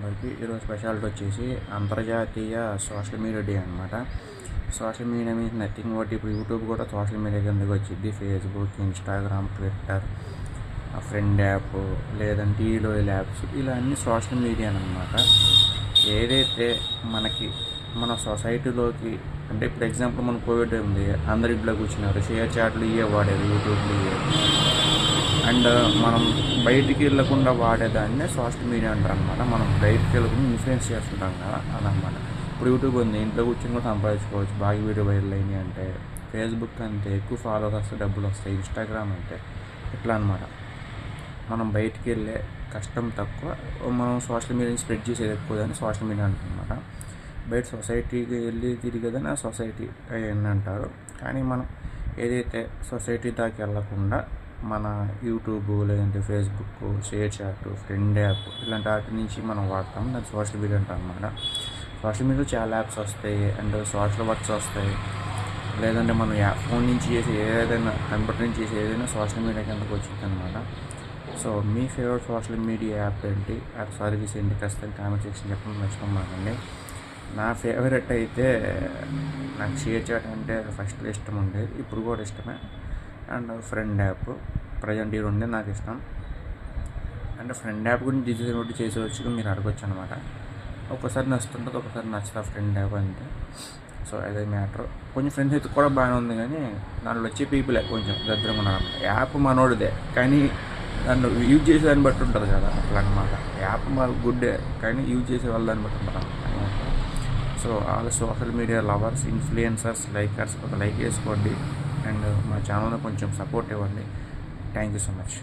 అందరికీ. ఈరోజు స్పెషాలిటీ వచ్చేసి అంతర్జాతీయ సోషల్ మీడియా డే అనమాట. Social media means nothing but ఇప్పుడు యూట్యూబ్ కూడా సోషల్ మీడియా కిందకి వచ్చింది. Facebook, Instagram, Twitter, friend app, లేదంటే ఈలోయల్ యాప్స్, ఇలా అన్ని సోషల్ మీడియా అనమాట. ఏదైతే మన సొసైటీలోకి అంటే ఇప్పుడు ఎగ్జాంపుల్ మన కోవిడ్ ఉంది, అందరి ఇంట్లో కూర్చున్నారు, షేర్ చాట్లు ఇవే వాడేది, యూట్యూబ్లు ఇవే. అండ్ మనం బయటికి వెళ్ళకుండా వాడేదాన్నే సోషల్ మీడియా అంటారు అనమాట. మనం బయటికి వెళ్ళకుండా ఇన్ఫ్లుయెన్స్ చేస్తుంటాం కదా, అదనమాట. ఇప్పుడు యూట్యూబ్ ఉంది, ఇంట్లో కూర్చొని కూడా సంపాదించుకోవచ్చు, బాగా వీడియో వైరల్ అయినాయి అంటే. ఫేస్బుక్ అంతే, ఎక్కువ ఫాలోవర్స్ వస్తే డబ్బులు వస్తాయి. ఇన్స్టాగ్రామ్ అంటే ఇట్లా అనమాట. మనం బయటికి వెళ్ళే కష్టం తక్కువ, మనం సోషల్ మీడియాని స్ప్రెడ్ చేసేది ఎక్కువ అని సోషల్ మీడియా అంటున్నమాట. బయట సొసైటీకి వెళ్ళి తిరిగేదని సొసైటీ అని అంటారు. కానీ మనం ఏదైతే సొసైటీ దాకా వెళ్ళకుండా మన యూట్యూబ్, లేదంటే Facebook, ShareChat, friend app, ఇలాంటి వాటి నుంచి మనం వాడతాం, దాన్ని సోషల్ మీడియా అంటాం అన్నమాట. సోషల్ మీడియాలో చాలా యాప్స్ వస్తాయి, అండ్ సోషల్ వర్క్స్ వస్తాయి, లేదంటే మనం ఫోన్ నుంచి చేసే ఏదైనా, కంప్యూటర్ నుంచి చేసే ఏదైనా సోషల్ మీడియా కిందకు వచ్చింది అనమాట. సో మీ ఫేవరెట్ సోషల్ మీడియా యాప్ ఏంటి, యాప్ సర్వీస్ ఏంటి, ఖచ్చితంగా కామెంట్ సెక్షన్ చెప్పడం మర్చిపోమాకండి. నా ఫేవరెట్ అయితే నాకు షేర్ చాట్ అంటే ఫస్ట్లో ఇష్టం ఉండేది, ఇప్పుడు కూడా ఇష్టమే. అండ్ ఫ్రెండ్ యాప్, ప్రజెంట్ ఈ రెండే నాకు ఇష్టం. అంటే ఫ్రెండ్ యాప్ గురించి డిజిటల్ ఒకటి చేసేవచ్చు, మీరు అడగొచ్చు అనమాట. ఒక్కసారి నచ్చుతుంటుంది, ఒకసారి నచ్చుతా ఫ్రెండ్ యాప్ అంటే. సో అదే మ్యాటర్. కొంచెం ఫ్రెండ్స్ అయితే కూడా బాగానే ఉంది, కానీ దాంట్లో వచ్చే పీపులే కొంచెం దరిద్రంగా ఉన్నారు. యాప్ మనోడిదే, కానీ దాన్ని యూజ్ చేసే దాన్ని బట్టి ఉంటుంది కదా, అట్లా అనమాట. యాప్ మా గుడ్డే, కానీ యూజ్ చేసే వాళ్ళ దాన్ని బట్టి ఉంటుంది అనమాట. So all social media lovers, influencers, likers ఒక లైక్ వేసుకోండి, అండ్ మా ఛానల్ని కొంచెం సపోర్ట్ ఇవ్వండి. Thank you so much.